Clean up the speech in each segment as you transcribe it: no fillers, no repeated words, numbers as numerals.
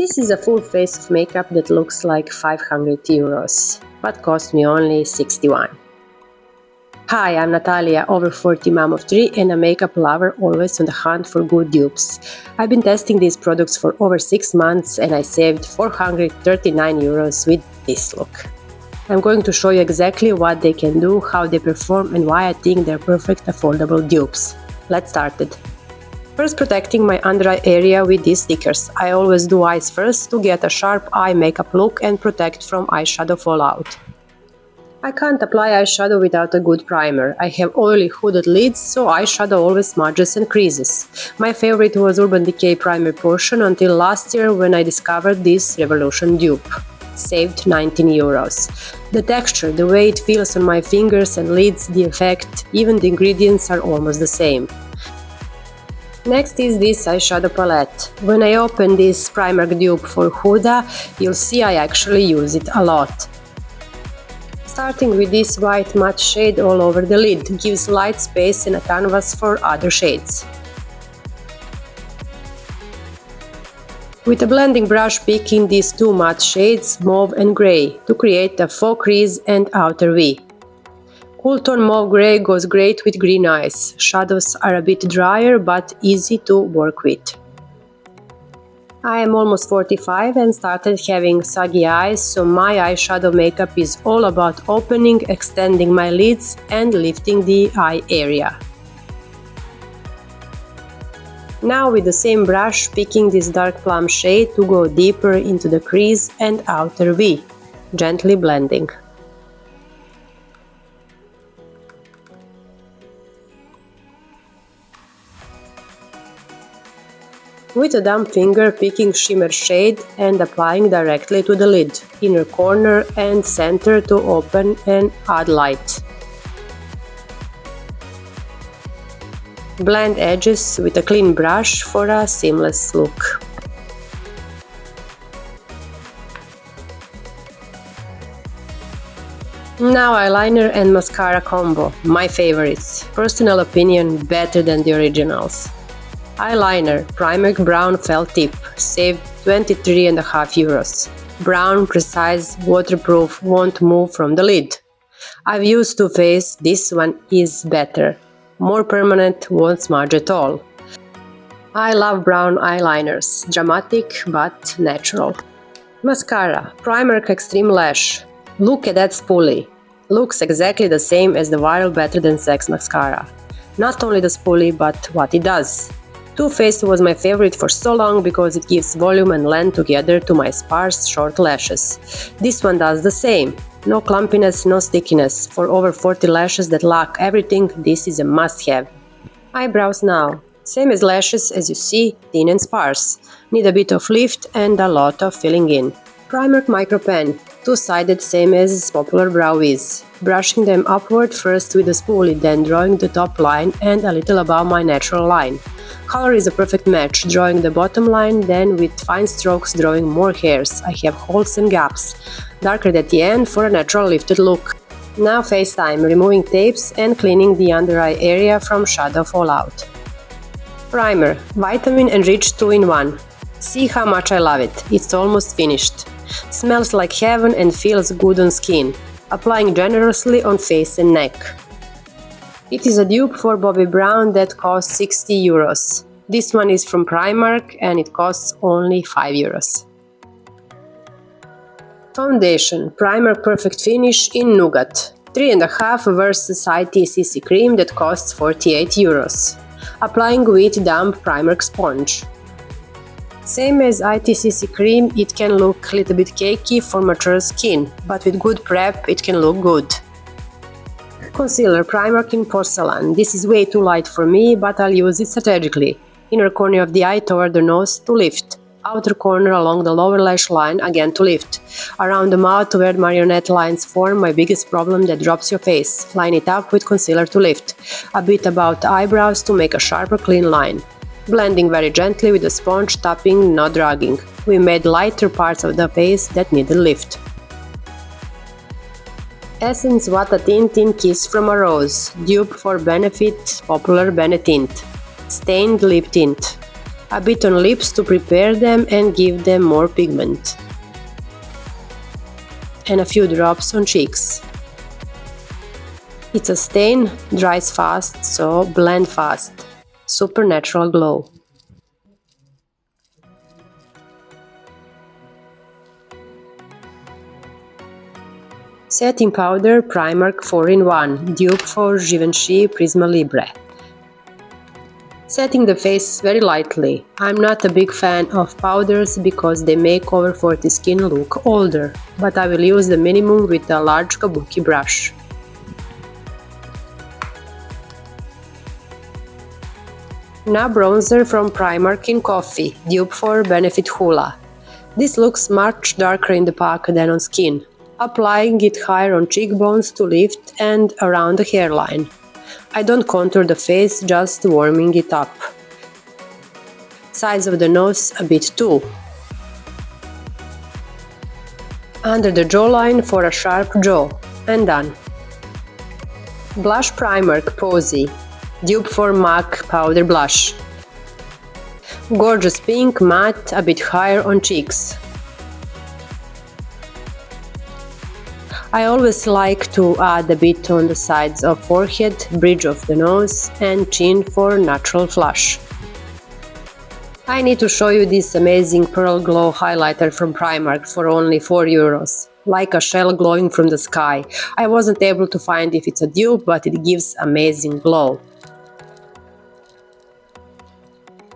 This is a full face of makeup that looks like 500 euros, but cost me only 61. Hi, I'm Natalia, over 40 mom of 3 and a makeup lover always on the hunt for good dupes. I've been testing these products for over 6 months and I saved 439 euros with this look. I'm going to show you exactly what they can do, how they perform and why I think they're perfect affordable dupes. Let's start it. First, protecting my under eye area with these stickers. I always do eyes first to get a sharp eye makeup look and protect from eyeshadow fallout. I can't apply eyeshadow without a good primer. I have oily hooded lids, so eyeshadow always smudges and creases. My favorite was Urban Decay Primer Potion until last year when I discovered this Revolution dupe. Saved 19 euros. The texture, the way it feels on my fingers and lids, the effect, even the ingredients are almost the same. Next is this eyeshadow palette. When I open this Primark dupe for Huda, you'll see I actually use it a lot. Starting with this white matte shade all over the lid, gives light space and a canvas for other shades. With a blending brush, picking these two matte shades, mauve and grey, to create a faux crease and outer V. Cool tone mauve grey goes great with green eyes. Shadows are a bit drier but easy to work with. I am almost 45 and started having saggy eyes, so my eyeshadow makeup is all about opening, extending my lids and lifting the eye area. Now with the same brush, picking this dark plum shade to go deeper into the crease and outer V, gently blending. With a dumb finger, picking shimmer shade and applying directly to the lid, inner corner and center to open and add light. Blend edges with a clean brush for a seamless look. Now eyeliner and mascara combo, my favorites. Personal opinion, better than the originals. Eyeliner, Primark Brown Felt Tip, saved 23.5 euros. Brown, precise, waterproof, won't move from the lid. I've used Too Faced, this one is better. More permanent, won't smudge at all. I love brown eyeliners, dramatic but natural. Mascara, Primark Extreme Lash. Look at that spoolie. Looks exactly the same as the viral Better Than Sex mascara. Not only the spoolie, but what it does. Too Faced was my favorite for so long because it gives volume and length together to my sparse short lashes. This one does the same. No clumpiness, no stickiness. For over 40 lashes that lack everything, this is a must-have. Eyebrows now. Same as lashes, as you see, thin and sparse. Need a bit of lift and a lot of filling in. Primark Micro Pen. Two-sided, same as popular brow wiz. Brushing them upward first with a spoolie, then drawing the top line and a little above my natural line. Color is a perfect match, drawing the bottom line, then with fine strokes drawing more hairs. I have holes and gaps. Darker at the end for a natural lifted look. Now face time, removing tapes and cleaning the under eye area from shadow fallout. Primer, vitamin enriched 2-in-1. See how much I love it, it's almost finished. Smells like heaven and feels good on skin. Applying generously on face and neck. It is a dupe for Bobbi Brown that costs 60 euros. This one is from Primark and it costs only 5 euros. Foundation, Primark Perfect Finish in Nougat. 3.5 versus ITCC cream that costs 48 euros. Applying with damp Primark sponge. Same as ITCC cream, it can look a little bit cakey for mature skin, but with good prep it can look good. Concealer, Primark in Porcelain. This is way too light for me, but I'll use it strategically. Inner corner of the eye toward the nose to lift. Outer corner along the lower lash line again to lift. Around the mouth where marionette lines form, my biggest problem that drops your face. Line it up with concealer to lift. A bit about the eyebrows to make a sharper clean line. Blending very gently with a sponge, tapping, not dragging. We made lighter parts of the face that needed lift. Essence What a Tint in Kiss from a Rose. Dupe for Benefit, popular Benetint. Stained lip tint. A bit on lips to prepare them and give them more pigment. And a few drops on cheeks. It's a stain, dries fast, so blend fast. Super natural glow. Setting powder Primark 4-in-1, dupe for Givenchy Prisma Libre. Setting the face very lightly. I'm not a big fan of powders because they make over 40 skin look older, but I will use the minimum with a large kabuki brush. Now bronzer from Primark in Coffee, dupe for Benefit Hoola. This looks much darker in the pack than on skin. Applying it higher on cheekbones to lift and around the hairline. I don't contour the face, just warming it up. Sides of the nose a bit too. Under the jawline for a sharp jaw. And done. Blush Primark Posy, dupe for MAC Powder Blush. Gorgeous pink matte, a bit higher on cheeks. I always like to add a bit on the sides of forehead, bridge of the nose and chin for natural flush. I need to show you this amazing Pearl Glow highlighter from Primark for only €4. Like a shell glowing from the sky. I wasn't able to find if it's a dupe, but it gives amazing glow.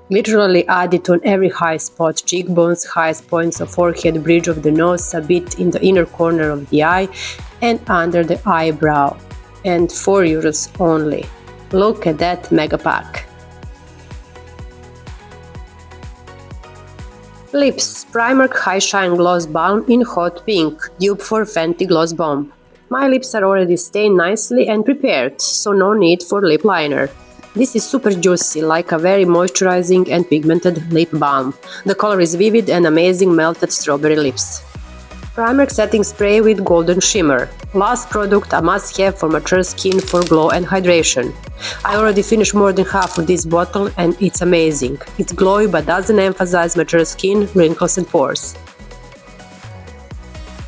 Literally add it on every high spot, cheekbones, highest points of forehead, bridge of the nose, a bit in the inner corner of the eye and under the eyebrow. And €4 only. Look at that mega pack. Lips Primark High Shine Gloss Balm in Hot Pink, dupe for Fenty Gloss Bomb. My lips are already stained nicely and prepared, so no need for lip liner. This is super juicy, like a very moisturizing and pigmented lip balm. The color is vivid and amazing melted strawberry lips. Primark setting spray with golden shimmer. Last product, a must-have for mature skin for glow and hydration. I already finished more than half of this bottle and it's amazing. It's glowy but doesn't emphasize mature skin, wrinkles and pores.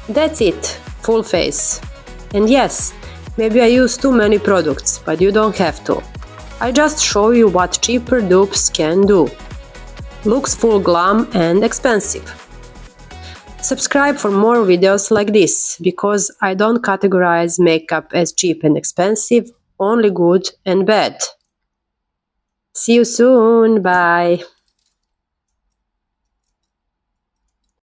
That's it, full face. And yes, maybe I use too many products, but you don't have to. I just show you what cheaper dupes can do. Looks full glam and expensive. Subscribe for more videos like this, because I don't categorize makeup as cheap and expensive, only good and bad. See you soon, bye!